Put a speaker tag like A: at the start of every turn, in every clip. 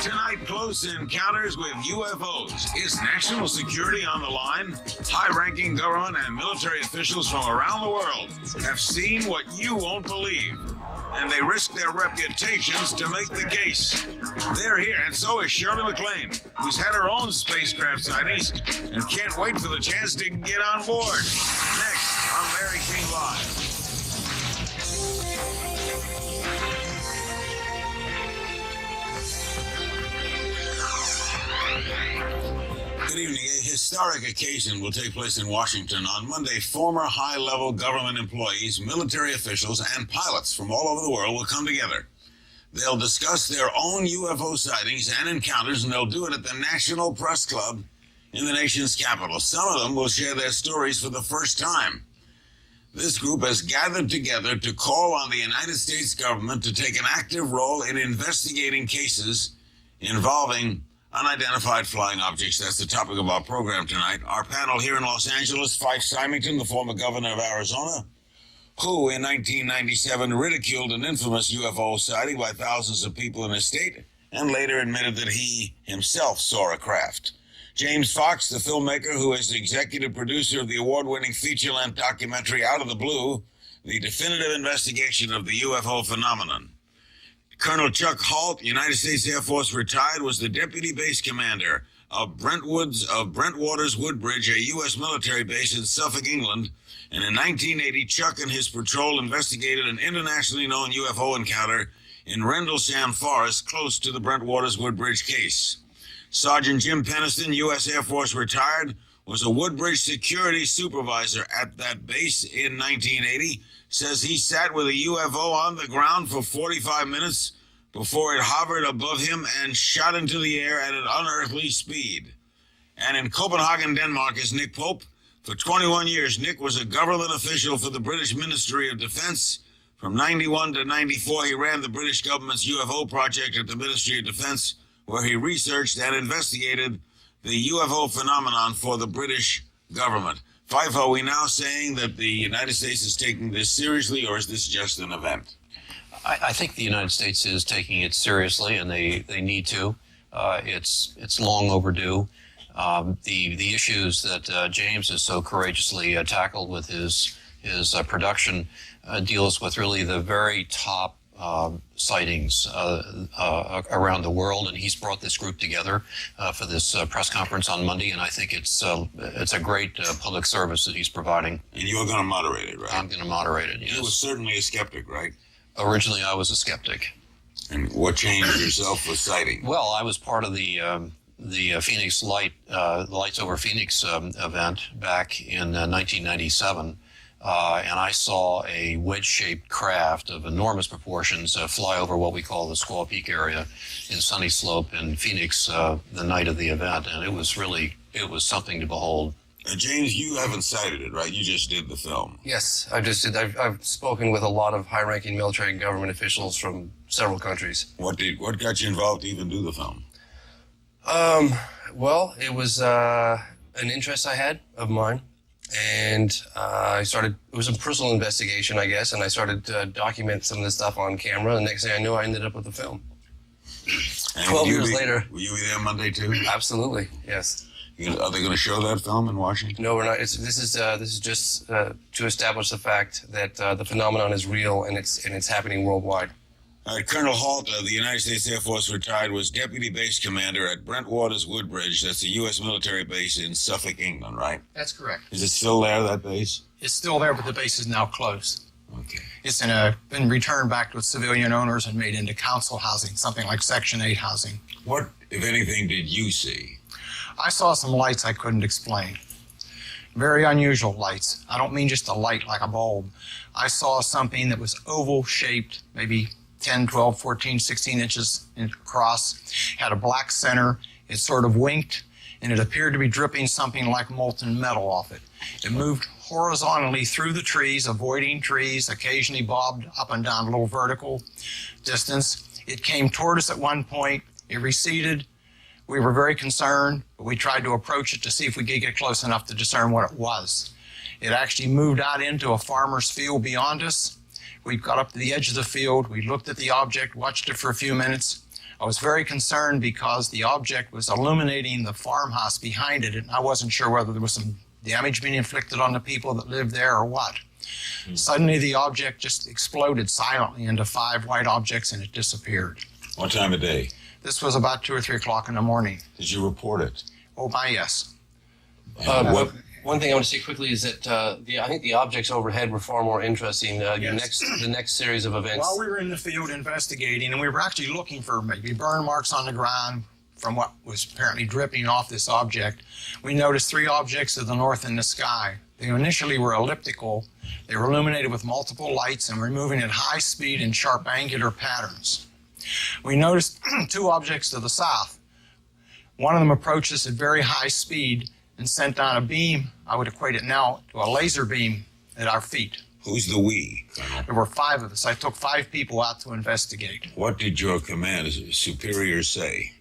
A: Tonight, close encounters with UFOs. Is national security on the line? High-ranking government and military officials from around the world have seen what you won't believe, and they risk their reputations to make the case. They're here, and so is Shirley McLane, who's had her own spacecraft sightings and can't wait for the chance to get on board. Next on Larry King Live. Good evening. A historic occasion will take place in Washington on Monday. Former high-level government employees, military officials, and pilots from all over the world will come together. They'll discuss their own UFO sightings and encounters, and they'll do it at the National Press Club in the nation's capital. Some of them will share their stories for the first time. This group has gathered together to call on the United States government to take an active role in investigating cases involving unidentified flying objects. That's the topic of our program tonight. Our panel here in Los Angeles, Fife Symington, the former governor of Arizona, who in 1997 ridiculed an infamous UFO sighting by thousands of people in his state and later admitted that he himself saw a craft. James Fox, the filmmaker who is the executive producer of the award-winning feature-length documentary Out of the Blue, the definitive investigation of the UFO phenomenon. Colonel Chuck Halt, United States Air Force retired, was the deputy base commander of Brentwaters Woodbridge, a U.S. military base in Suffolk, England. And in 1980, Chuck and his patrol investigated an internationally known UFO encounter in Rendlesham Forest, close to the Brentwaters Woodbridge case. Sergeant Jim Peniston, U.S. Air Force retired, was a Woodbridge security supervisor at that base in 1980. Says he sat with a UFO on the ground for 45 minutes before it hovered above him and shot into the air at an unearthly speed. And in Copenhagen, Denmark, is Nick Pope. For 21 years, Nick was a government official for the British Ministry of Defense. From 91 to 94, he ran the British government's UFO project at the Ministry of Defense, where he researched and investigated the UFO phenomenon for the British government. Fife, are we now saying that the United States is taking this seriously, or is this just an event?
B: I think the United States is taking it seriously, and they need to. It's long overdue. The issues that James has so courageously tackled with his production deals with really the very top sightings around the world, and he's brought this group together for this press conference on Monday, and I think it's a great public service that he's providing.
A: And you're going to moderate it, right?
B: I'm going to moderate it, yes.
A: You were certainly a skeptic, right?
B: Originally, I was a skeptic.
A: And what changed yourself with sighting?
B: Well, I was part of the Phoenix Lights Over Phoenix event back in 1997. And I saw a wedge-shaped craft of enormous proportions fly over what we call the Squaw Peak area in Sunny Slope in Phoenix the night of the event, and it was something to behold.
A: James, you haven't cited it, right? You just did the film.
C: Yes, I just did. I've spoken with a lot of high-ranking military and government officials from several countries.
A: What got you involved to even do the film?
C: Well, it was an interest I had of mine. And it was a personal investigation, I guess, and I started to document some of this stuff on camera. The next thing I knew, I ended up with the film.
A: And
C: 12 years later.
A: Will you be there Monday, too?
C: Absolutely, yes.
A: Are they going to show that film in Washington?
C: No, we're not. This is just to establish the fact that the phenomenon is real and it's happening worldwide.
A: Colonel Halt, the United States Air Force retired, was deputy base commander at Brentwaters Woodbridge. That's a U.S. military base in Suffolk, England, right?
D: That's correct.
A: Is it still there, that base?
D: It's still there, but the base is now closed.
A: Okay.
D: It's been returned back to its civilian owners and made into council housing, something like Section 8 housing.
A: What, if anything, did you see?
D: I saw some lights I couldn't explain. Very unusual lights. I don't mean just a light like a bulb. I saw something that was oval-shaped, maybe 10, 12, 14, 16 inches across, had a black center. It sort of winked, and it appeared to be dripping something like molten metal off it. It moved horizontally through the trees, avoiding trees, occasionally bobbed up and down a little vertical distance. It came toward us at one point. It receded. We were very concerned, but we tried to approach it to see if we could get close enough to discern what it was. It actually moved out into a farmer's field beyond us. We got up to the edge of the field. We looked at the object, watched it for a few minutes. I was very concerned because the object was illuminating the farmhouse behind it, and I wasn't sure whether there was some damage being inflicted on the people that lived there or what. Suddenly the object just exploded silently into 5 white objects and it disappeared.
A: What time of day?
D: This was about 2 or 3 o'clock in the morning.
A: Did you report it?
D: Oh my, yes.
A: What?
C: One thing I want to say quickly is that I think the objects overhead were far more interesting.
D: Yes.
C: The next series of events.
D: While we were in the field investigating, and we were actually looking for maybe burn marks on the ground from what was apparently dripping off this object, we noticed 3 objects to the north in the sky. They initially were elliptical. They were illuminated with multiple lights and were moving at high speed in sharp angular patterns. We noticed 2 objects to the south. One of them approached us at very high speed and sent down a beam. I would equate it now to a laser beam at our feet.
A: Who's the we, Colonel?
D: There were 5 of us. I took 5 people out to investigate.
A: What did your command superiors say?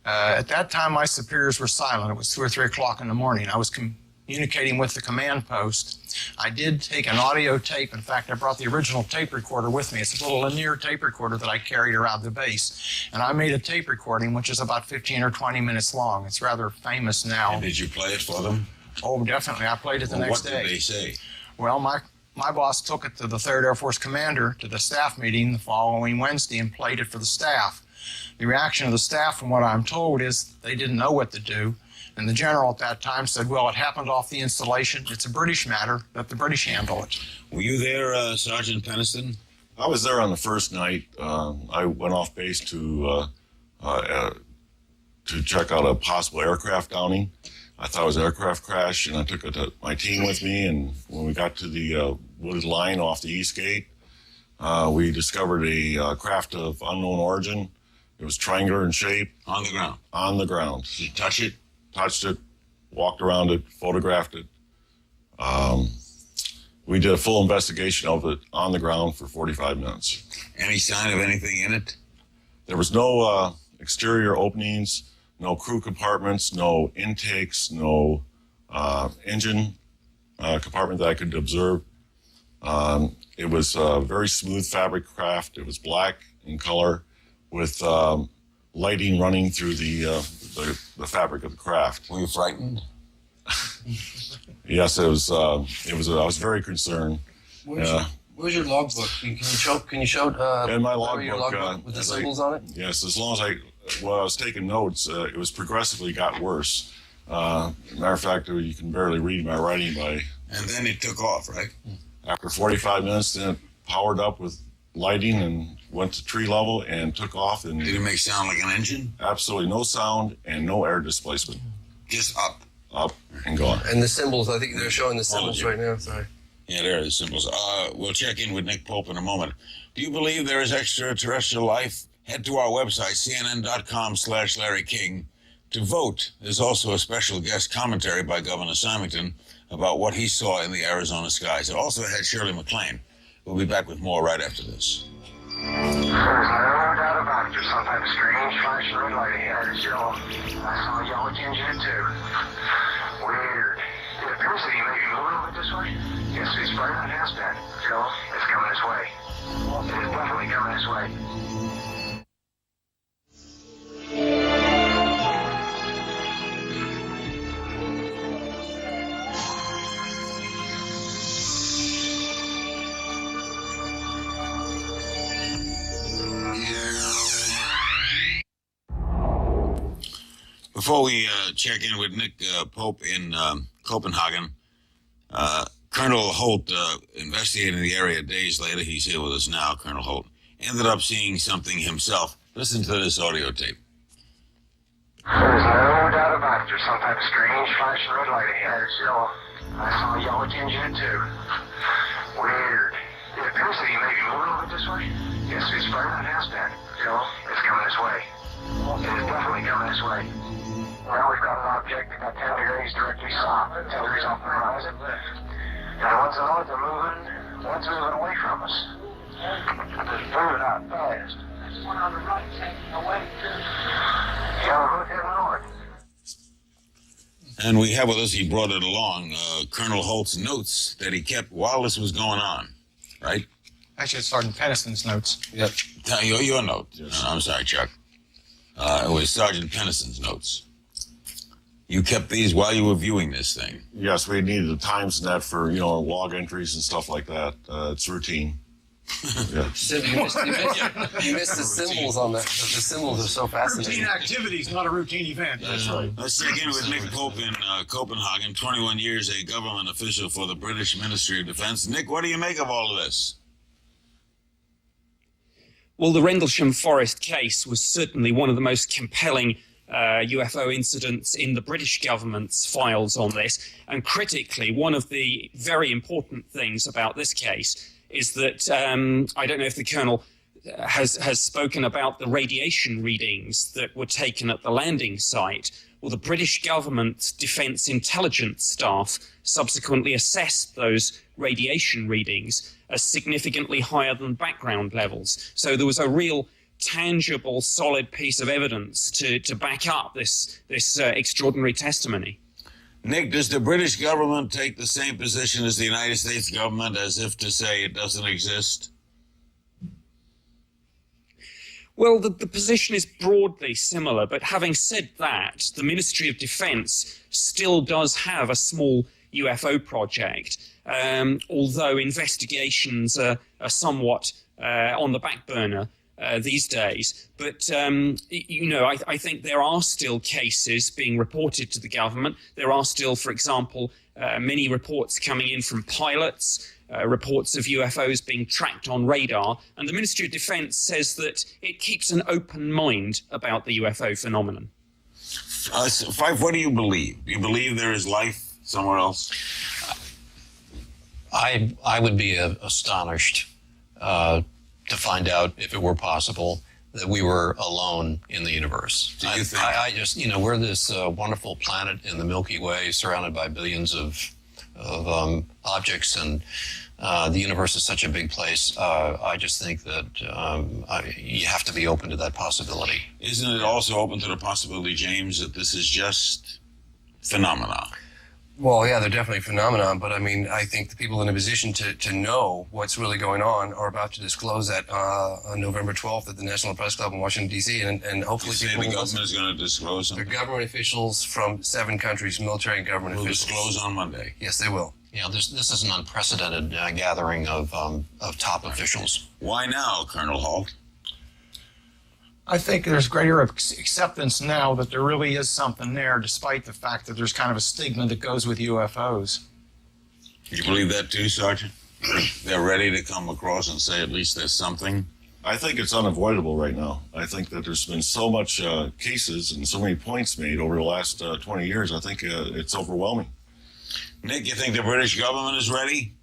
D: At that time, my superiors were silent. It was 2 or 3 o'clock in the morning. I was communicating with the command post. I did take an audio tape. In fact, I brought the original tape recorder with me. It's a little linear tape recorder that I carried around the base. And I made a tape recording, which is about 15 or 20 minutes long. It's rather famous now.
A: And did you play it for them?
D: Oh, definitely. I played it the next day.
A: What did they say?
D: Well, my boss took it to the 3rd Air Force commander to the staff meeting the following Wednesday and played it for the staff. The reaction of the staff, from what I'm told, is they didn't know what to do. And the general at that time said, well, it happened off the installation. It's a British matter. Let the British handle it.
A: Were you there, Sergeant Peniston?
E: I was there on the first night. I went off base to check out a possible aircraft downing. I thought it was an aircraft crash, and I took my team with me. And when we got to the wooded line off the East Gate, we discovered a craft of unknown origin. It was triangular in shape.
A: On the ground?
E: On the ground.
A: Did you touch it?
E: Touched it, walked around it, photographed it. We did a full investigation of it on the ground for 45 minutes.
A: Any sign of anything in it?
E: There was no exterior openings, no crew compartments, no intakes, no engine compartment that I could observe. It was a very smooth fabric craft. It was black in color with lighting running through the fabric of the craft.
A: Were you frightened?
E: Yes, it was. I was very concerned.
C: Where's your logbook? Can you show?
E: In my
C: your
E: logbook
C: with the symbols on it.
E: Yes, as long as I was taking notes, it was progressively got worse. Matter of fact, you can barely read my writing by.
A: And then it took off, right?
E: After 45 minutes, then it powered up with lighting and went to tree level and took off. And
A: did it make sound like an engine?
E: Absolutely no sound and no air displacement.
A: Just up
E: and gone.
C: And the symbols, I think they're showing the symbols right now. Sorry.
A: Yeah, there are the symbols. We'll check in with Nick Pope in a moment. Do you believe there is extraterrestrial life? Head to our website, cnn.com/Larry King, to vote. There's also a special guest commentary by Governor Symington about what he saw in the Arizona skies. It also had Shirley McLane. We'll be back with more right after this.
F: There's no doubt about it. There's some type of strange flashing red light ahead. It's yellow. I saw a yellow tinge in it too. Weird. It appears that he may be moving a bit this way. Yes, it's right on has been. Joe, it's coming this way. It is definitely coming this way.
A: Before we check in with Nick Pope in Copenhagen, Colonel Holt, investigating the area days later, he's here with us now, Colonel Holt, ended up seeing something himself. Listen to this audio tape.
F: There's no doubt about it. There's some type of strange flashing red light ahead. It's yellow. I saw a yellow tinge in it too. Weird. It appears that he may be moving a bit this way. Yes, it's right on has been. Joe, it's coming this way. It is definitely coming this way. Well, we've got an object that got 10 degrees directly south, 10 degrees off the horizon. And once the north are moving, one's moving away from us. It's moving out fast. There's one on the right taking away too. Yeah, we're both heading north.
A: And we have with us, he brought it along, Colonel Holt's notes that he kept while this was going on, right?
D: Actually, it's Sergeant Peniston's notes.
C: Yep.
A: Your note.
E: Yes.
A: I'm sorry, Chuck. It was Sergeant Pennison's notes. You kept these while you were viewing this thing?
E: Yes, we needed the times net for, log entries and stuff like that. It's routine. Yeah.
C: You missed the symbols on that. The symbols are so fascinating.
D: Routine activities, not a routine event.
E: That's right.
A: Let's check in with Nick Pope in Copenhagen, 21 years a government official for the British Ministry of Defense. Nick, what do you make of all of this?
G: Well, the Rendlesham Forest case was certainly one of the most compelling UFO incidents in the British government's files on this. And critically, one of the very important things about this case is that I don't know if the Colonel has spoken about the radiation readings that were taken at the landing site. Well, the British government defence intelligence staff subsequently assessed those radiation readings as significantly higher than background levels. So there was a real tangible, solid piece of evidence to back up this extraordinary testimony.
A: Nick, does the British government take the same position as the United States government, as if to say it doesn't exist?
G: Well, the position is broadly similar, but having said that, the Ministry of Defence still does have a small UFO project, although investigations are somewhat on the back burner these days. But, I think there are still cases being reported to the government. There are still, for example, many reports coming in from pilots, reports of UFOs being tracked on radar. And the Ministry of Defence says that it keeps an open mind about the UFO phenomenon.
A: Fife, what do you believe? Do you believe there is life somewhere else?
B: I would be astonished to find out, if it were possible, that we were alone in the universe.
A: Do you think?
B: I just, we're this wonderful planet in the Milky Way, surrounded by billions of objects, and the universe is such a big place. I just think that you have to be open to that possibility.
A: Isn't it also open to the possibility, James, that this is just phenomena?
C: Well, yeah, they're definitely phenomenon, but I think the people in a position to know what's really going on are about to disclose that on November 12th at the National Press Club in Washington, D.C., and hopefully
A: you say
C: people
A: the government is going to disclose them?
C: The government officials from 7 countries, military and government
A: will
C: officials.
A: Disclose on Monday.
C: Yes, they will.
B: Yeah, this is an unprecedented gathering of top officials.
A: Why now, Colonel Halt?
D: I think there's greater acceptance now that there really is something there, despite the fact that there's kind of a stigma that goes with UFOs.
A: You believe that too, Sergeant? They're ready to come across and say at least there's something?
E: I think it's unavoidable right now. I think that there's been so much cases and so many points made over the last 20 years. I think it's overwhelming.
A: Nick, you think the British government is ready?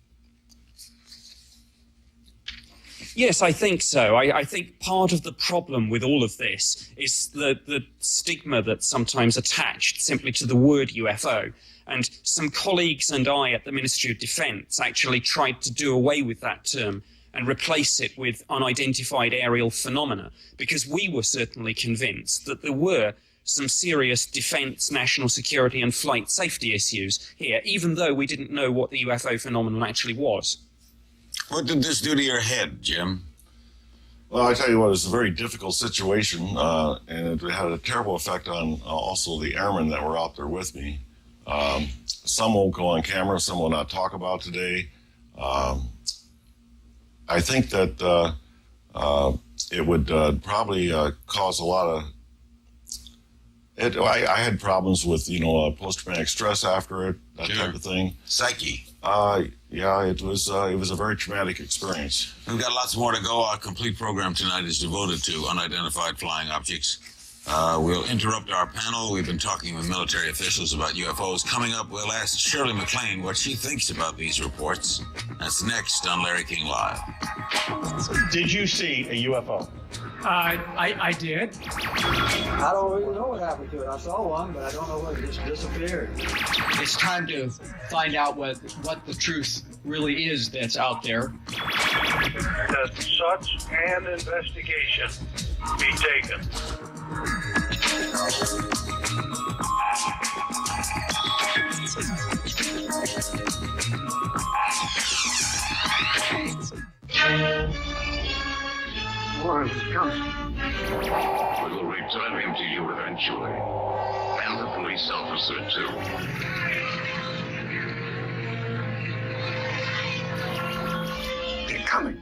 G: Yes, I think so. I think part of the problem with all of this is the stigma that's sometimes attached simply to the word UFO. And some colleagues and I at the Ministry of Defence actually tried to do away with that term and replace it with unidentified aerial phenomena, because we were certainly convinced that there were some serious defence, national security and flight safety issues here, even though we didn't know what the UFO phenomenon actually was.
A: What did this do to your head, Jim?
E: Well, I tell you what, it's a very difficult situation, and it had a terrible effect on also the airmen that were out there with me. Some won't go on camera, some will not talk about today. I think that it would probably cause a lot of... I had problems with, post-traumatic stress after it, that type of thing.
A: Psyche.
E: Yeah, it was a very traumatic experience.
A: We've got lots more to go. Our complete program tonight is devoted to unidentified flying objects. We'll interrupt our panel. We've been talking with military officials about UFOs. Coming up, we'll ask Shirley McLane what she thinks about these reports. That's next on Larry King Live.
H: Did you see a UFO?
I: I did.
J: I don't really know what happened to it. I saw one, but I don't know where it just disappeared.
I: It's time to find out what the truth really is that's out there.
H: That such an investigation be taken.
F: Orange comes
A: We will return him to you eventually. And the police officer, too. They're coming.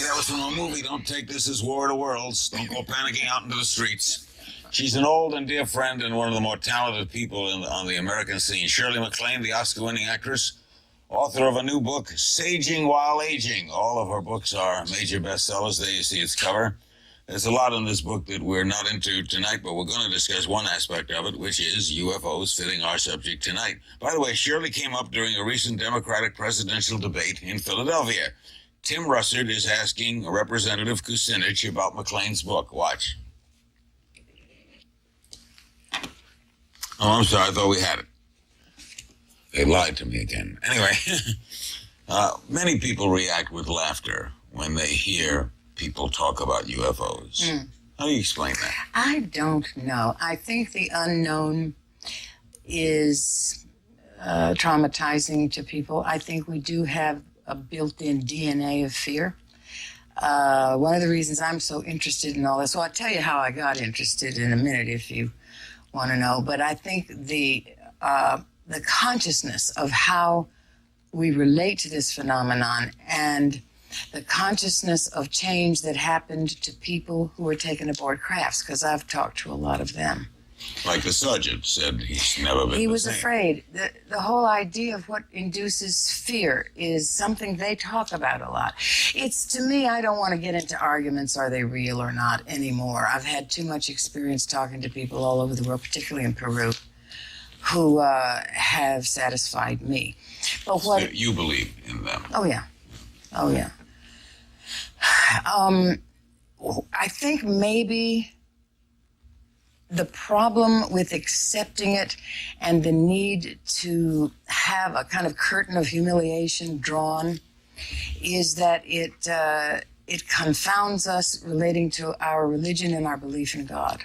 A: That was from a movie. Don't take this as War of the Worlds. Don't go panicking out into the streets. She's an old and dear friend and one of the more talented people on the American scene. Shirley McLane, the Oscar-winning actress, author of a new book, Saging While Aging. All of her books are major bestsellers. There you see its cover. There's a lot in this book that we're not into tonight, but we're going to discuss one aspect of it, which is UFOs, fitting our subject tonight. By the way, Shirley came up during a recent Democratic presidential debate in Philadelphia. Tim Russert is asking Representative Kucinich about McLean's book. Watch. Oh, I'm sorry. I thought we had it. They lied to me again. Anyway, many people react with laughter when they hear people talk about UFOs. How do you explain that?
K: I don't know. I think the unknown is traumatizing to people. I think we do have a built-in DNA of fear. One of the reasons I'm so interested in all this, well, I'll tell you how I got interested in a minute if you want to know, but I think the consciousness of how we relate to this phenomenon and the consciousness of change that happened to people who were taken aboard crafts, because I've talked to a lot of them.
A: Like the sergeant said, he's never been
K: He was
A: the same.
K: afraid. The whole idea of what induces fear is something they talk about a lot. It's, to me, I don't want to get into arguments, are they real or not, anymore. I've had too much experience talking to people all over the world, particularly in Peru, who have satisfied me. But what...
A: So you believe in them?
K: Oh, yeah. Oh, yeah. I think maybe the problem with accepting it and the need to have a kind of curtain of humiliation drawn is that it confounds us relating to our religion and our belief in God.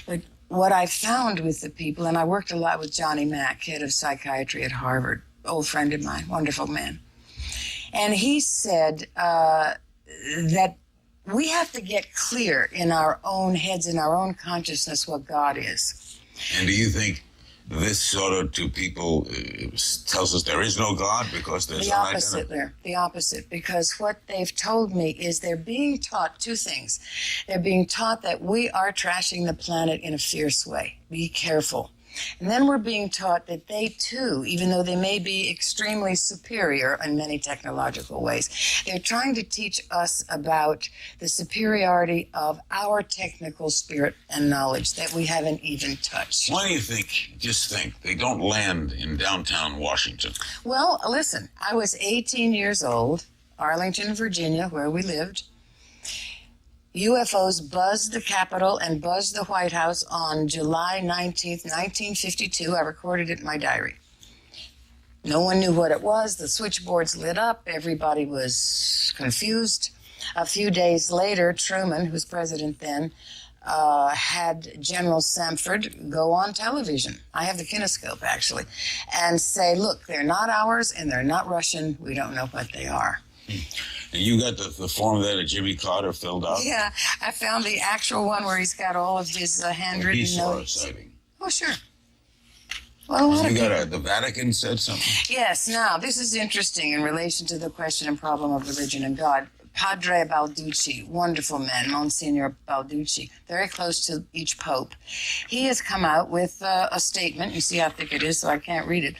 K: But what I found with the people, and I worked a lot with Johnny Mack, head of psychiatry at Harvard, old friend of mine, wonderful man. And he said that we have to get clear in our own heads, in our own consciousness, what God is.
A: And do you think this sort of to people tells us there is no God because there's
K: the opposite there, the opposite, because what they've told me is they're being taught two things. They're being taught that we are trashing the planet in a fierce way. Be careful. And then we're being taught that they too, even though they may be extremely superior in many technological ways, they're trying to teach us about the superiority of our technical spirit and knowledge that we haven't even touched.
A: Why do you think, just think, they don't land in downtown Washington?
K: Well, listen, I was 18 years old, Arlington, Virginia, where we lived. UFOs buzzed the Capitol and buzzed the White House on July 19th, 1952. I recorded it in my diary. No one knew what it was. The switchboards lit up. Everybody was confused. A few days later, Truman, who was president then, had General Samford go on television. I have the kinescope, actually, and say, look, they're not ours and they're not Russian. We don't know what they are.
A: And you got the form there that Jimmy Carter filled out?
K: Yeah, I found the actual one where he's got all of his handwritten
A: He saw a
K: notes.
A: sighting.
K: Oh, sure. Well, a lot of
A: You
K: people-
A: got the Vatican said something?
K: Yes, now, this is interesting in relation to the question and problem of religion and God. Padre Balducci, wonderful man, Monsignor Balducci, very close to each pope. He has come out with a statement. You see how thick it is, so I can't read it.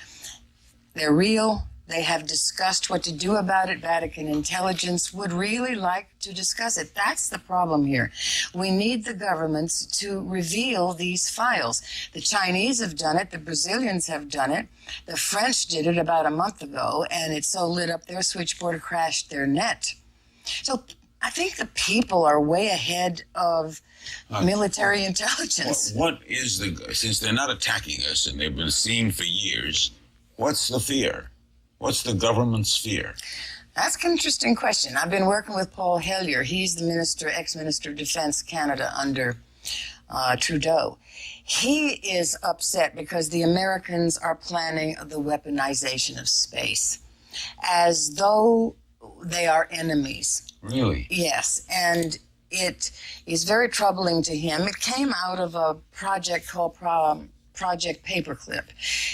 K: They're real. They have discussed what to do about it. Vatican intelligence would really like to discuss it. That's the problem here. We need the governments to reveal these files. The Chinese have done it. The Brazilians have done it. The French did it about a month ago, and it so lit up their switchboard, crashed their net. So I think the people are way ahead of military intelligence.
A: What is since they're not attacking us and they've been seen for years, what's the fear? What's the government's fear?
K: That's an interesting question. I've been working with Paul Hellyer. He's the ex-minister of Defense Canada under Trudeau. He is upset because the Americans are planning the weaponization of space as though they are enemies.
A: Really?
K: Yes, and it is very troubling to him. It came out of a project called Project Paperclip,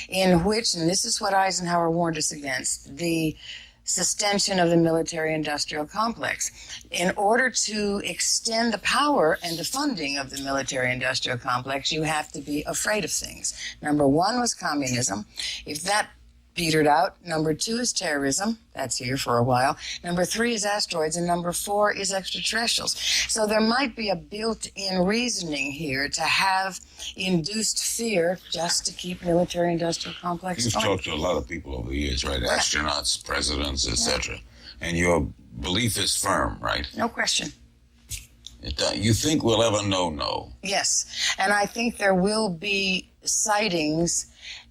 K: in which, and this is what Eisenhower warned us against, the sustention of the military-industrial complex. In order to extend the power and the funding of the military-industrial complex, you have to be afraid of things. Number one was communism. If that petered out, number two is terrorism. That's here for a while. Number three is asteroids, and number four is extraterrestrials. So there might be a built-in reasoning here to have induced fear just to keep military-industrial complex
A: You've
K: going.
A: talked to a lot of people over the years, right? Astronauts, presidents, etc. And your belief is firm, right?
K: No question.
A: You think we'll ever know?
K: Yes, and I think there will be sightings,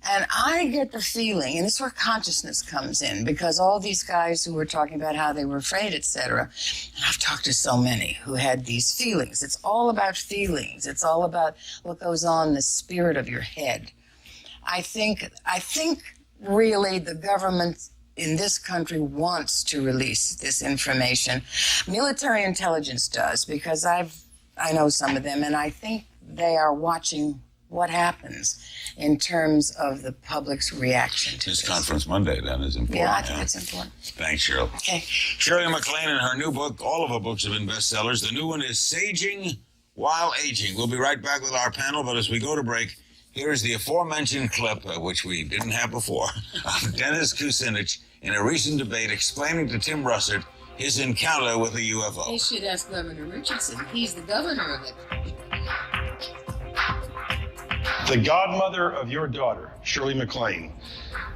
K: and I get the feeling, and this is where consciousness comes in, because all these guys who were talking about how they were afraid, etc., and I've talked to so many who had these feelings. It's all about feelings. It's all about what goes on in the spirit of your head. I think really the government in this country wants to release this information. Military intelligence does, because I know some of them, and I think they are watching what happens in terms of the public's reaction to this.
A: This conference Monday, then, is important.
K: Yeah, I think it's important.
A: Thanks, Shirley.
K: Okay.
A: Shirley McLane and her new book, all of her books have been bestsellers. The new one is Saging While Aging. We'll be right back with our panel, but as we go to break, here is the aforementioned clip, which we didn't have before, of Dennis Kucinich in a recent debate explaining to Tim Russert his encounter with a UFO.
L: They should ask Governor Richardson. He's the governor of it.
H: The godmother of your daughter, Shirley McLane,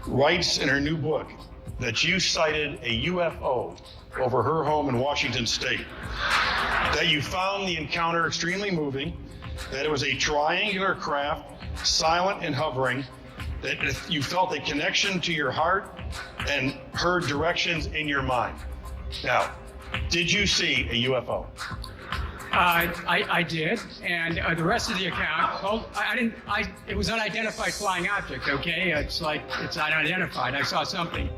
H: writes in her new book that you sighted a UFO over her home in Washington State, that you found the encounter extremely moving, that it was a triangular craft, silent and hovering, that you felt a connection to your heart and heard directions in your mind. Now, did you see a UFO?
M: I did, and the rest of the account, well, it was unidentified flying object, okay? It's like, it's unidentified. I saw something.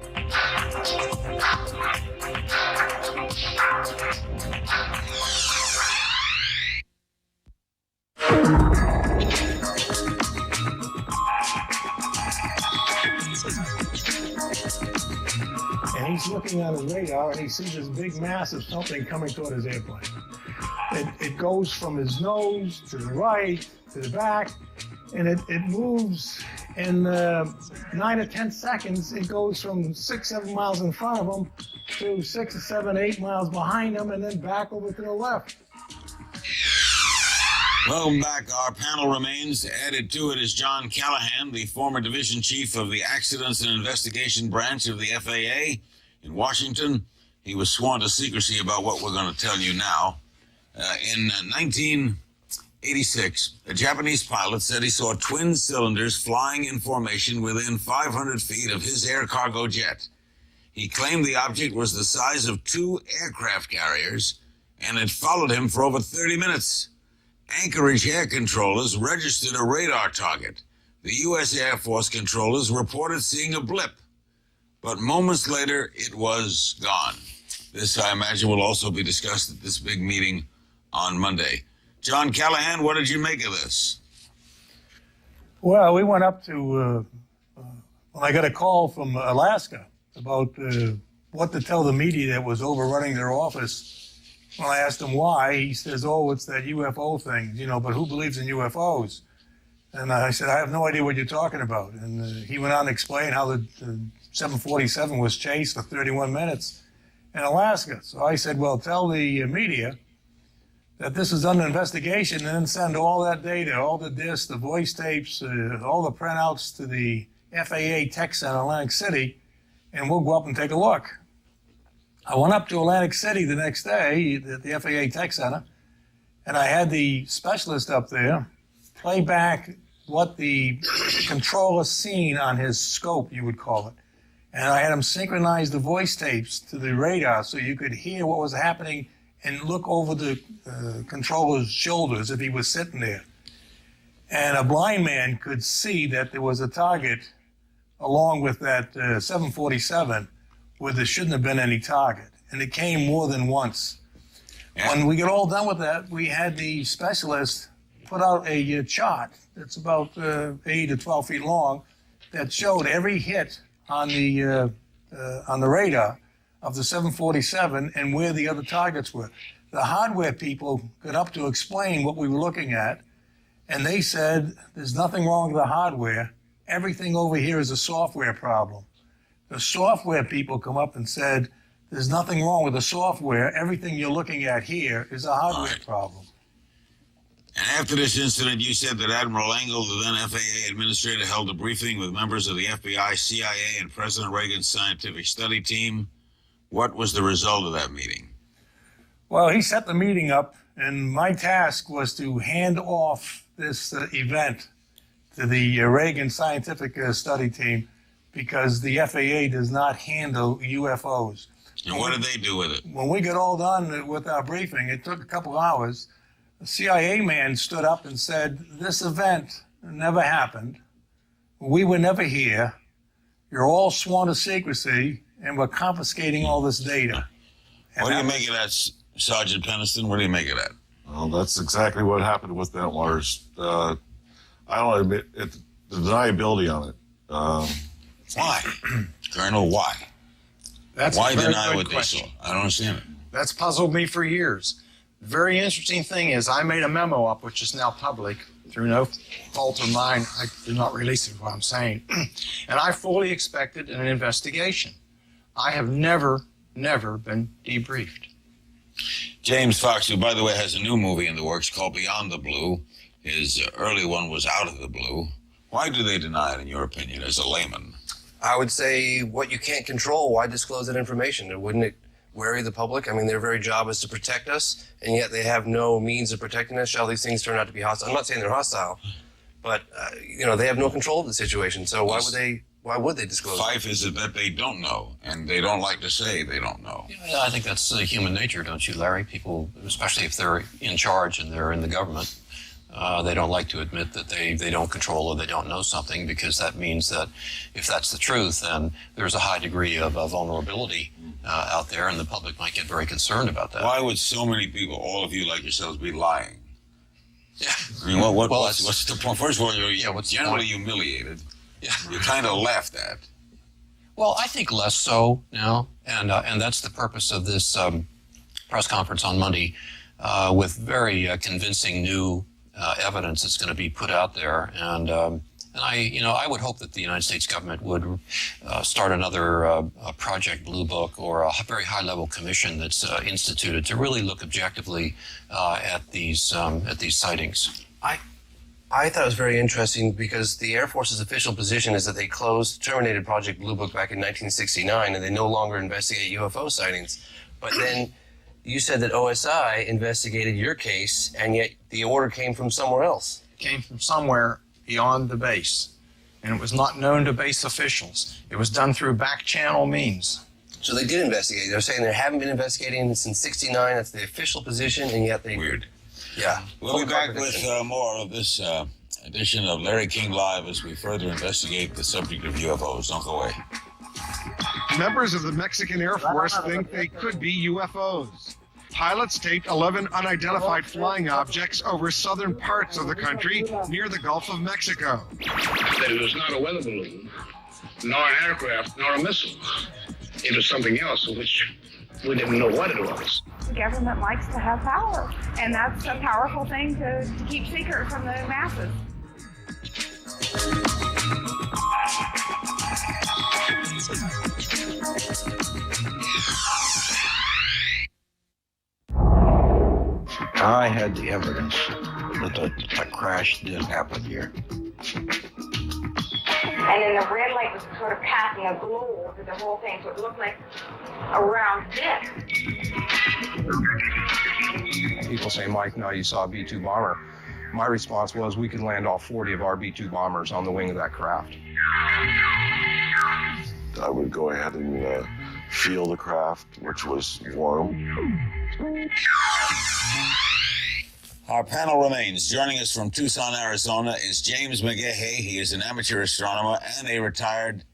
N: And he's looking on his radar, and he sees this big mass of something coming toward his airplane. It goes from his nose to the right, to the back, and it moves in 9 or 10 seconds. It goes from 6, 7 miles in front of him to 6 or 7, 8 miles behind him, and then back over to the left.
A: Welcome back. Our panel remains. Added to it is John Callahan, the former division chief of the Accidents and Investigation Branch of the FAA in Washington. He was sworn to secrecy about what we're going to tell you now. In 1986, a Japanese pilot said he saw twin cylinders flying in formation within 500 feet of his air cargo jet. He claimed the object was the size of 2 aircraft carriers and had followed him for over 30 minutes. Anchorage air controllers registered a radar target. The U.S. Air Force controllers reported seeing a blip, but moments later it was gone. This, I imagine, will also be discussed at this big meeting on Monday. John Callahan, what did you make of this?
N: Well, we went up to, when I got a call from Alaska about what to tell the media that was overrunning their office. When I asked him why, he says, oh, it's that UFO thing, but who believes in UFOs? And I said, I have no idea what you're talking about. And he went on to explain how the 747 was chased for 31 minutes in Alaska. So I said, well, tell the media that this is under investigation and then send all that data, all the discs, the voice tapes, all the printouts to the FAA Tech Center in Atlantic City, and we'll go up and take a look. I went up to Atlantic City the next day at the FAA Tech Center, and I had the specialist up there play back what the controller seen on his scope, you would call it. And I had him synchronize the voice tapes to the radar so you could hear what was happening and look over the controller's shoulders if he was sitting there. And a blind man could see that there was a target along with that 747 where there shouldn't have been any target. And it came more than once.
A: Yeah.
N: When we got all done with that, we had the specialist put out a chart that's about 8 to 12 feet long that showed every hit on the radar of the 747 and where the other targets were. The hardware people got up to explain what we were looking at, and they said, there's nothing wrong with the hardware. Everything over here is a software problem. The software people come up and said, there's nothing wrong with the software. Everything you're looking at here is a hardware problem.
A: And after this incident, you said that Admiral Engel, the then FAA administrator, held a briefing with members of the FBI, CIA, and President Reagan's scientific study team. What was the result of that meeting?
N: Well, he set the meeting up, and my task was to hand off this event to the Reagan scientific study team because the FAA does not handle UFOs.
A: And what did they do with it?
N: When we got all done with our briefing, it took a couple hours. The CIA man stood up and said, this event never happened. We were never here. You're all sworn to secrecy, and we're confiscating all this data.
A: What do you make of that, Sergeant Peniston? What do you make of that?
E: Well, that's exactly what happened with Bentwaters. I don't admit it, the deniability on it.
A: Why? Colonel, why?
D: That's
A: Why
D: a very
A: deny
D: good
A: what
D: question.
A: they saw? I don't understand it.
D: That's puzzled me for years. The very interesting thing is I made a memo up, which is now public, through no fault of mine. I did not release it, is what I'm saying. And I fully expected an investigation. I have never been debriefed.
A: James Fox, who, by the way, has a new movie in the works called Beyond the Blue. His early one was Out of the Blue. Why do they deny it, in your opinion, as a layman?
C: I would say what you can't control, why disclose that information? Wouldn't it worry the public? I mean, their very job is to protect us, and yet they have no means of protecting us. Shall these things turn out to be hostile? I'm not saying they're hostile, but they have no control of the situation. So why would they disclose?
A: Fife is it that they don't know, and they don't like to say they don't know.
B: Yeah, I think that's human nature, don't you, Larry? People, especially if they're in charge and they're in the government, they don't like to admit that they don't control or they don't know something, because that means that if that's the truth, then there's a high degree of vulnerability out there, and the public might get very concerned about that.
A: Why would so many people, all of you like yourselves, be lying? Yeah. I mean, what's the point? First of all, you're generally humiliated.
B: Yeah.
A: You're kind of laughed at.
B: Well, I think less so now, and that's the purpose of this press conference on Monday, with very convincing new evidence that's going to be put out there, and I would hope that the United States government would start another Project Blue Book or a very high-level commission that's instituted to really look objectively at these sightings.
C: I thought it was very interesting because the Air Force's official position is that they terminated Project Blue Book back in 1969, and they no longer investigate UFO sightings. But then you said that OSI investigated your case, and yet the order came from somewhere else.
D: It came from somewhere beyond the base, and it was not known to base officials. It was done through back-channel means.
C: So they did investigate. They're saying they haven't been investigating since '69. That's the official position, and yet they...
A: Weird.
C: Yeah.
A: We'll be back with more of this edition of Larry King Live as we further investigate the subject of UFOs. Don't go away.
O: Members of the Mexican Air Force think they could be UFOs. Pilots taped 11 unidentified flying objects over southern parts of the country near the Gulf of Mexico.
F: That it was not a weather balloon, nor an aircraft, nor a missile. It was something else, which we didn't know what it was.
P: The government likes to have power, and that's a powerful thing to keep secret from the masses.
J: I had the evidence that the crash did happen here.
P: And then the red light was sort of passing a glow over the whole thing, so it looked like a round disc.
Q: People say, Mike, no, you saw a B-2 bomber. My response was, we could land all 40 of our B-2 bombers on the wing of that craft.
E: I would go ahead and feel the craft, which was warm.
A: Our panel remains. Joining us from Tucson, Arizona is James McGahey. He is an amateur astronomer and a retired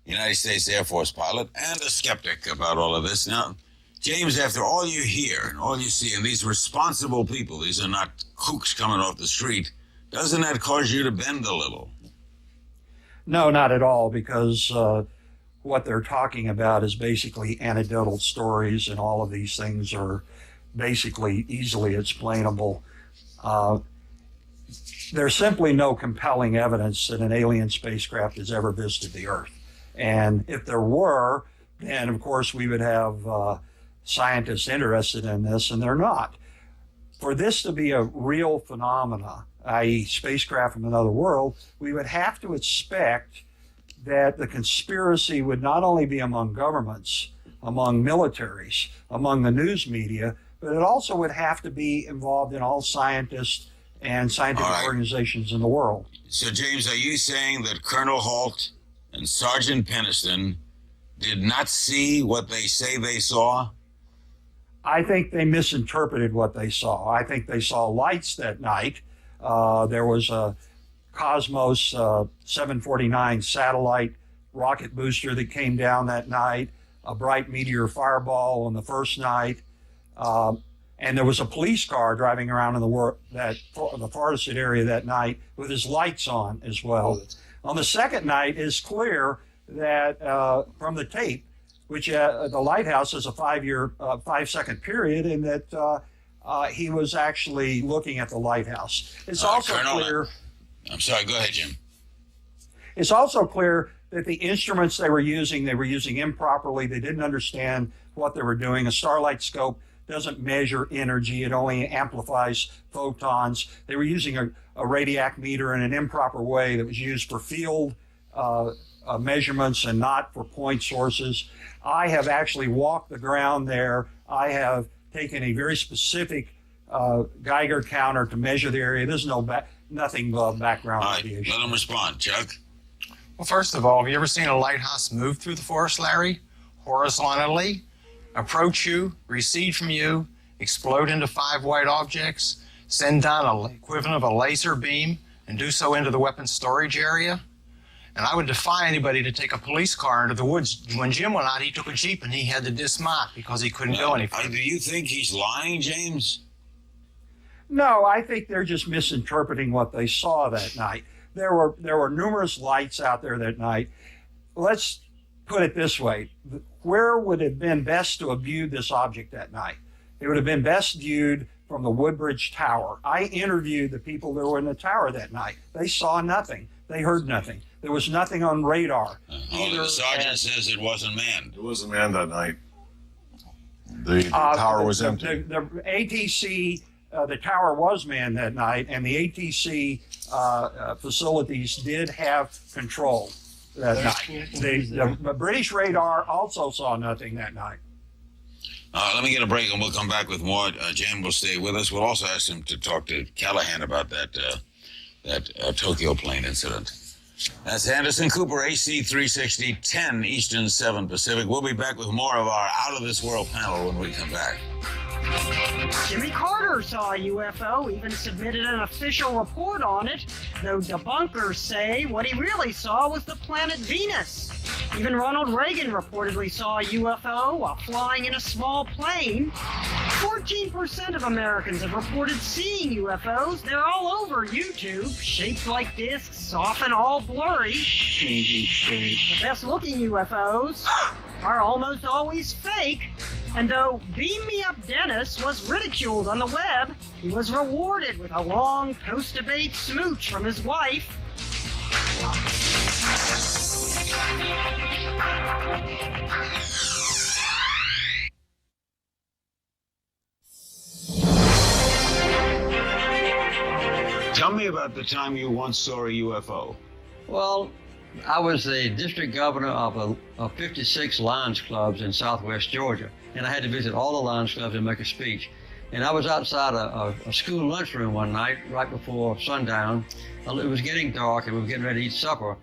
A: United States Air Force pilot and a skeptic about all of this. Now, James, after all you hear and all you see, and these responsible people, these are not kooks coming off the street, doesn't that cause you to bend a little?
R: No, not at all, because what they're talking about is basically anecdotal stories, and all of these things are basically easily explainable. There's simply no compelling evidence that an alien spacecraft has ever visited the Earth. And if there were, then of course we would have scientists interested in this, and they're not. For this to be a real phenomena, i.e. spacecraft from another world, we would have to expect that the conspiracy would not only be among governments, among militaries, among the news media, but it also would have to be involved in all scientists and scientific organizations in the world.
A: So, James, are you saying that Colonel Halt and Sergeant Peniston did not see what they say they saw?
R: I think they misinterpreted what they saw. I think they saw lights that night. There was a Cosmos 749 satellite rocket booster that came down that night, a bright meteor fireball on the first night, and there was a police car driving around in the forested area that night with his lights on as well. On the second night, it's clear that from the tape, which the lighthouse is a 5-second period, and that he was actually looking at the lighthouse. It's also clear.
A: I'm sorry, go ahead, Jim.
R: It's also clear that the instruments they were using improperly. They didn't understand what they were doing. A starlight scope doesn't measure energy, it only amplifies photons. They were using a radiac meter in an improper way that was used for field measurements and not for point sources. I have actually walked the ground there. I have taken a very specific Geiger counter to measure the area. There's nothing but background radiation.
A: Let him respond. Chuck?
D: Well, first of all, have you ever seen a lighthouse move through the forest, Larry? Horizontally, approach you, recede from you, explode into 5 white objects, send down an equivalent of a laser beam, and do so into the weapons storage area? And I would defy anybody to take a police car into the woods. When Jim went out, he took a Jeep and he had to dismount because he couldn't go any further.
A: Do you think he's lying, James?
R: No, I think they're just misinterpreting what they saw that night. There were numerous lights out there that night. Let's put it this way. Where would it have been best to have viewed this object that night? It would have been best viewed from the Woodbridge Tower. I interviewed the people that were in the tower that night. They saw nothing. They heard nothing. There was nothing on radar.
A: The sergeant says it wasn't manned.
E: It wasn't manned that night. The tower was empty.
R: The ATC, the tower was manned that night, and the ATC facilities did have control that night. The British radar also saw nothing that night.
A: Let me get a break and we'll come back with more. Jan will stay with us. We'll also ask him to talk to Callahan about that Tokyo plane incident. That's Anderson Cooper, AC 360, 10 Eastern, 7 Pacific. We'll be back with more of our Out of This World panel when we come back.
S: Jimmy Carter saw a UFO, even submitted an official report on it, though debunkers say what he really saw was the planet Venus. Even Ronald Reagan reportedly saw a UFO while flying in a small plane. 14% of Americans have reported seeing UFOs. They're all over YouTube, shaped like discs, often all blurry. The best-looking UFOs are almost always fake. And though Beam Me Up Dennis was ridiculed on the web, he was rewarded with a long post-debate smooch from his wife.
A: Tell me about the time you once saw a UFO.
T: Well, I was the district governor of 56 Lions Clubs in southwest Georgia, and I had to visit all the Lions Clubs and make a speech. And I was outside a school lunchroom one night, right before sundown. It was getting dark, and we were getting ready to eat supper.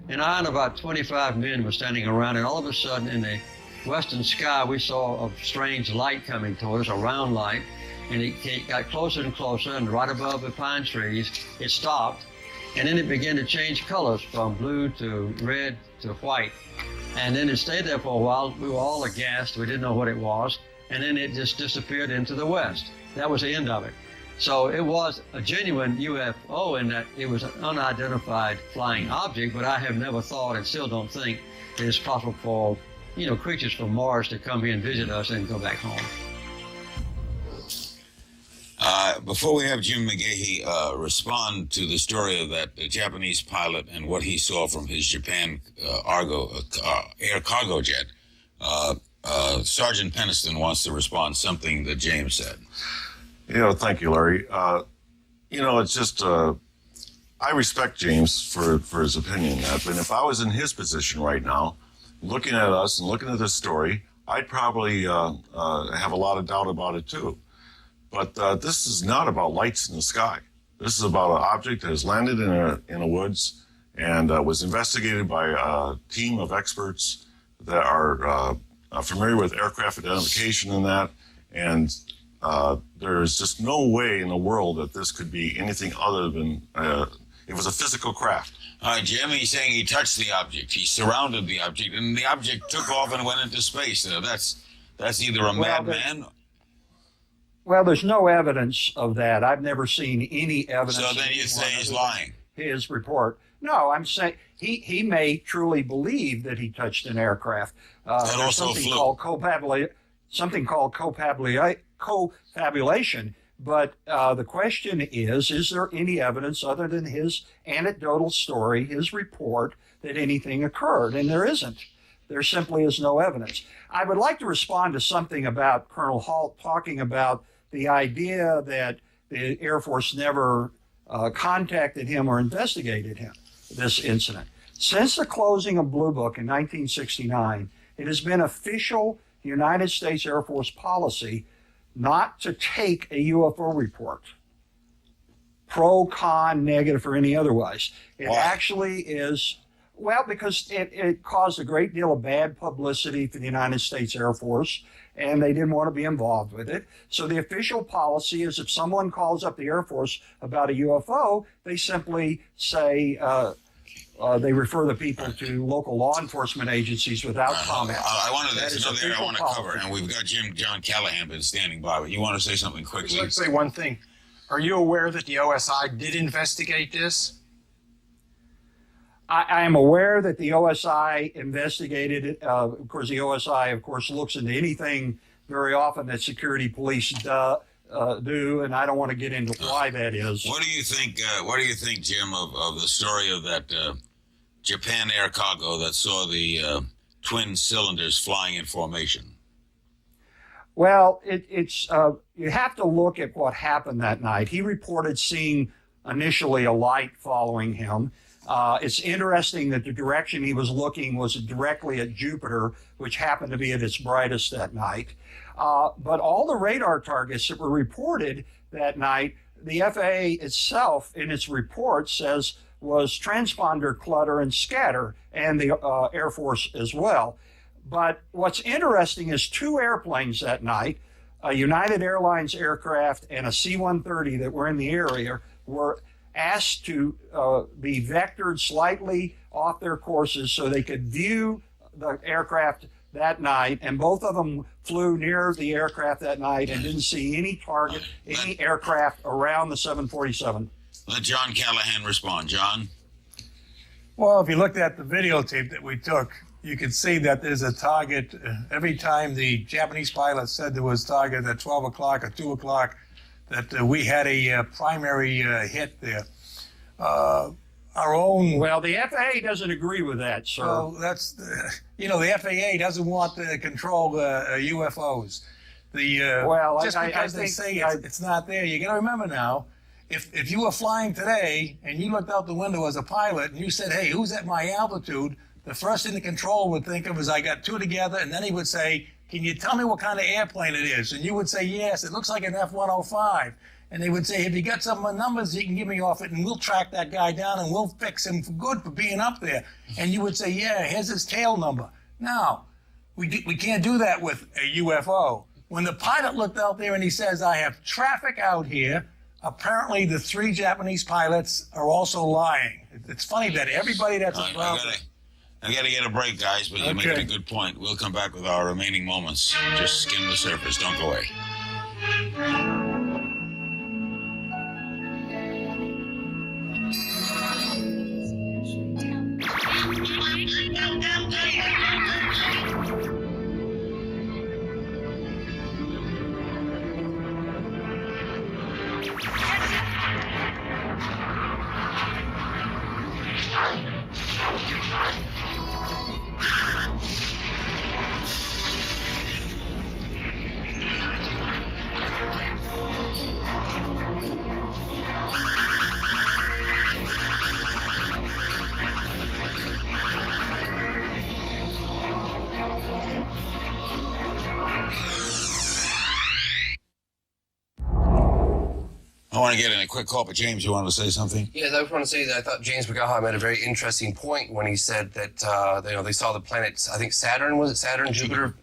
T: And I and about 25 men were standing around, and all of a sudden, in the western sky, we saw a strange light coming toward us, a round light. and it got closer and closer, and right above the pine trees, it stopped, and then it began to change colors from blue to red to white. And then it stayed there for a while. We were all aghast. We didn't know what it was. And then it just disappeared into the west. That was the end of it. So it was a genuine UFO in that it was an unidentified flying object, but I have never thought and still don't think that it's possible for, creatures from Mars to come here and visit us and go back home.
A: Before we have Jim McGahey respond to the story of that Japanese pilot and what he saw from his Japan air cargo jet, Sergeant Peniston wants to respond to something that James said.
E: Thank you, Larry. It's just, I respect James for his opinion. But if I was in his position right now, looking at us and looking at this story, I'd probably have a lot of doubt about it too. But this is not about lights in the sky. This is about an object that has landed in a woods and was investigated by a team of experts that are familiar with aircraft identification and that. And there is just no way in the world that this could be anything other than it was a physical craft.
A: All right, Jim, he's saying he touched the object. He surrounded the object, and the object took off and went into space. That's either a madman.
R: Well, there's no evidence of that. I've never seen any evidence.
A: So then you say he's lying.
R: His report. No, I'm saying he may truly believe that he touched an aircraft.
A: That also flew.
R: Something called confabulation. But the question is there any evidence other than his anecdotal story, his report, that anything occurred? And there isn't. There simply is no evidence. I would like to respond to something about Colonel Halt talking about the idea that the Air Force never contacted him or investigated him, this incident. Since the closing of Blue Book in 1969, it has been official United States Air Force policy not to take a UFO report, pro, con, negative, or any otherwise. It actually is, because it caused a great deal of bad publicity for the United States Air Force, and they didn't want to be involved with it. So the official policy is if someone calls up the Air Force about a UFO, they simply say, they refer the people to local law enforcement agencies without comment.
A: That's another area I want to cover, and we've got John Callahan been standing by, but you want to say something quickly?
D: I'd like to say one thing. Are you aware that the OSI did investigate this?
R: I am aware that the OSI investigated it. Of course, the OSI, looks into anything very often that security police do, and I don't want to get into why that is.
A: What do you think? What do you think, Jim, of the story of that Japan air cargo that saw the twin cylinders flying in formation?
R: Well, it's you have to look at what happened that night. He reported seeing initially a light following him. It's interesting that the direction he was looking was directly at Jupiter, which happened to be at its brightest that night. But all the radar targets that were reported that night, the FAA itself in its report says was transponder clutter and scatter, and the Air Force as well. But what's interesting is two airplanes that night, a United Airlines aircraft and a C-130 that were in the area, were asked to be vectored slightly off their courses so they could view the aircraft that night, and both of them flew near the aircraft that night and didn't see any target, any aircraft around the 747.
A: Let John Callahan respond. John?
N: Well, if you looked at the videotape that we took, you could see that there's a target. Every time the Japanese pilot said there was target at 12 o'clock or 2 o'clock, that we had a primary hit there. Our own.
R: Well, the FAA doesn't agree with that, sir.
N: Well, that's the FAA doesn't want to control UFOs. Just because they say it's not there, you got to remember now. If you were flying today and you looked out the window as a pilot and you said, "Hey, who's at my altitude?" the first thing the control would think of is, "I got two together," and then he would say, "Can you tell me what kind of airplane it is?" And you would say, "Yes, it looks like an F-105." And they would say, "If you got some numbers, you can give me off it, and we'll track that guy down, and we'll fix him for good for being up there." And you would say, "Yeah, here's his tail number." Now, we can't do that with a UFO. When the pilot looked out there and he says, I have traffic out here, apparently the 3 Japanese pilots are also lying. It's funny that everybody that's around.
A: I got to get a break, guys, but you're making a good point. We'll come back with our remaining moments. Just skim the surface. Don't go away. I want to get in a quick call, but James, you wanted to say something?
C: Yes, I just want to say that I thought James McGaha made a very interesting point when he said that they saw the planets. I think Saturn, was it Saturn, Jupiter,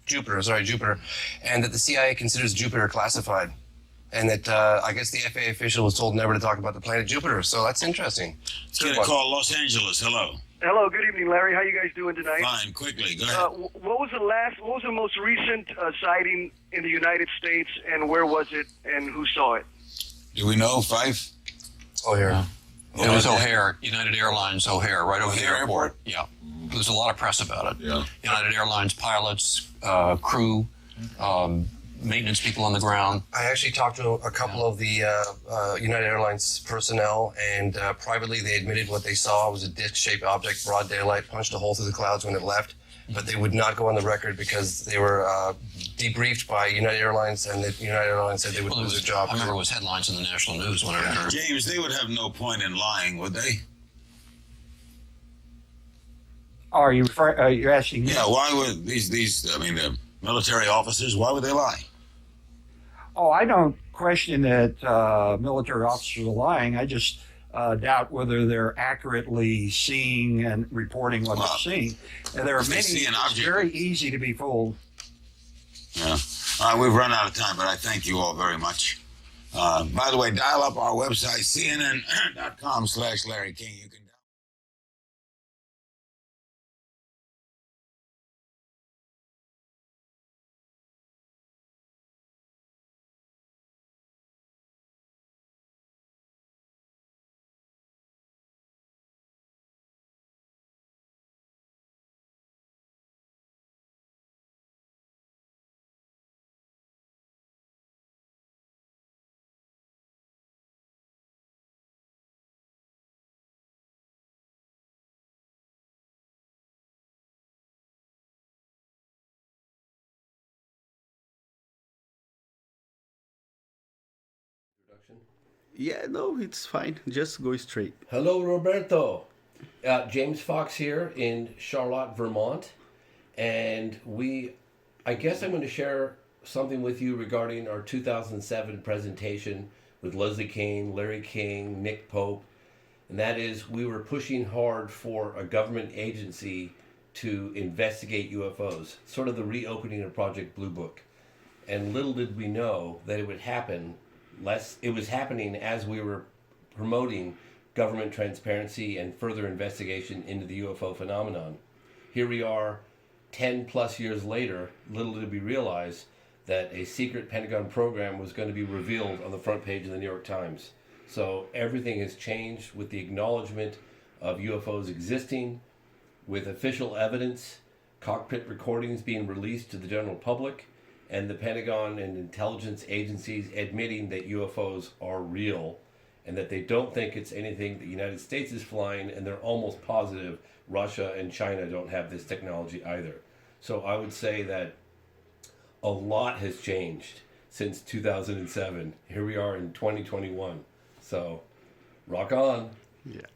C: and that the CIA considers Jupiter classified, and that I guess the FAA official was told never to talk about the planet Jupiter. So that's interesting.
A: Let's get a call. Los Angeles. Hello.
U: Hello. Good evening, Larry. How you guys doing tonight?
A: Fine. Quickly, go ahead.
U: What was the most recent sighting in the United States, and where was it, and who saw it?
A: Do we know, Fife?
C: O'Hare.
B: It was O'Hare, United Airlines O'Hare, right over the airport. Yeah. There's a lot of press about it.
A: Yeah.
B: United Airlines pilots, crew, maintenance people on the ground.
C: I actually talked to a couple of the United Airlines personnel, and privately they admitted what they saw was a disc-shaped object, broad daylight, punched a hole through the clouds when it left. But they would not go on the record because they were debriefed by United Airlines, and the United Airlines said they would lose their job.
B: I remember it was headlines in the national news when I heard.
A: James, they would have no point in lying, would they?
R: Are you you're asking me?
A: Yeah, why would the military officers, why would they lie?
R: Oh, I don't question that military officers are lying. I just doubt whether they're accurately seeing and reporting what they're seeing. And there are many. It's very easy to be fooled.
A: Yeah. All right, we've run out of time, but I thank you all very much. By the way, dial up our website, cnn.com/Larry King. You can
V: Yeah, no, it's fine. Just go straight.
C: Hello, Roberto. James Fox here in Charlotte, Vermont. And I guess I'm going to share something with you regarding our 2007 presentation with Leslie King, Larry King, Nick Pope. And that is, we were pushing hard for a government agency to investigate UFOs, sort of the reopening of Project Blue Book. And little did we know that it would happen. It was happening as we were promoting government transparency and further investigation into the UFO phenomenon. Here we are 10 plus years later, little did we realize that a secret Pentagon program was going to be revealed on the front page of the New York Times. So everything has changed with the acknowledgement of UFOs existing, with official evidence, cockpit recordings being released to the general public, and the Pentagon and intelligence agencies admitting that UFOs are real and that they don't think it's anything the United States is flying, and they're almost positive Russia and China don't have this technology either. So I would say that a lot has changed since 2007. Here we are in 2021. So rock on.
V: Yeah.